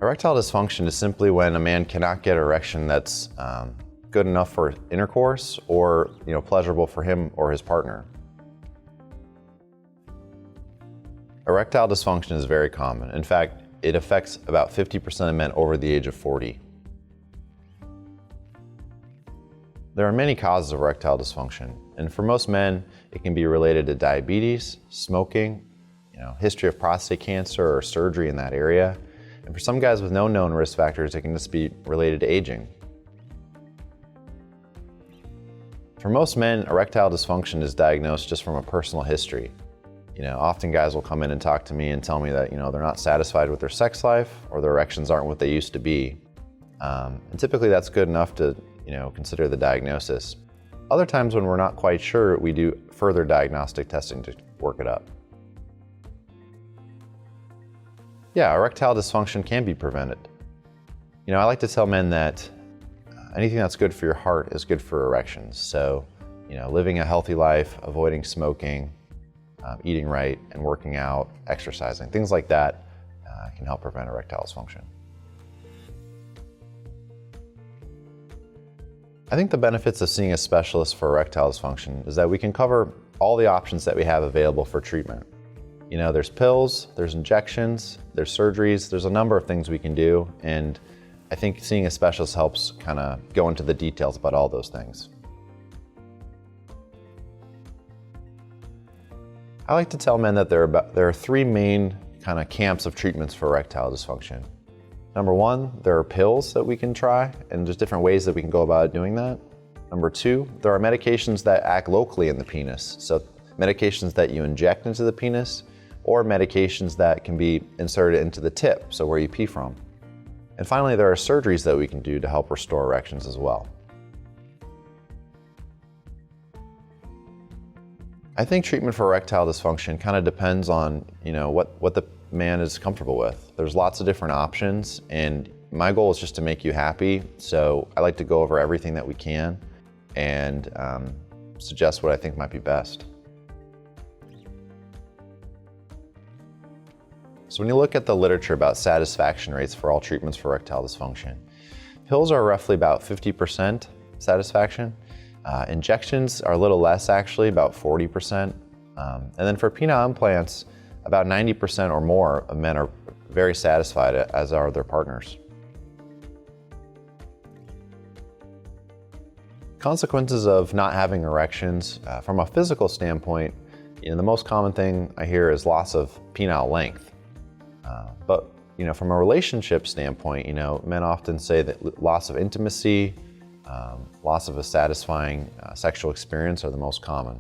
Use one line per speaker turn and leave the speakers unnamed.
Erectile dysfunction is simply when a man cannot get an erection that's good enough for intercourse or pleasurable for him or his partner. Erectile dysfunction is very common. In fact, it affects about 50% of men over the age of 40. There are many causes of erectile dysfunction, and for most men, it can be related to diabetes, smoking, history of prostate cancer or surgery in that area. And for some guys with no known risk factors, it can just be related to aging. For most men, erectile dysfunction is diagnosed just from a personal history. Often guys will come in and talk to me and tell me that they're not satisfied with their sex life or their erections aren't what they used to be. And typically that's good enough to consider the diagnosis. Other times when we're not quite sure, we do further diagnostic testing to work it up. Yeah, erectile dysfunction can be prevented. I like to tell men that anything that's good for your heart is good for erections. So, living a healthy life, avoiding smoking, eating right, and working out, exercising, things like that can help prevent erectile dysfunction. I think the benefits of seeing a specialist for erectile dysfunction is that we can cover all the options that we have available for treatment. There's pills, there's injections, there's surgeries, there's a number of things we can do, and I think seeing a specialist helps kind of go into the details about all those things. I like to tell men that there are three main kind of camps of treatments for erectile dysfunction. Number one, there are pills that we can try, and there's different ways that we can go about doing that. Number two, there are medications that act locally in the penis. So medications that you inject into the penis, or medications that can be inserted into the tip, so where you pee from. And finally, there are surgeries that we can do to help restore erections as well. I think treatment for erectile dysfunction kind of depends on what the man is comfortable with. There's lots of different options, and my goal is just to make you happy. So I like to go over everything that we can and suggest what I think might be best. So when you look at the literature about satisfaction rates for all treatments for erectile dysfunction, pills are roughly about 50% satisfaction. Injections are a little less actually, about 40%. And then for penile implants, about 90% or more of men are very satisfied, as are their partners. Consequences of not having erections, from a physical standpoint, the most common thing I hear is loss of penile length. But from a relationship standpoint, men often say that loss of intimacy, loss of a satisfying sexual experience are the most common.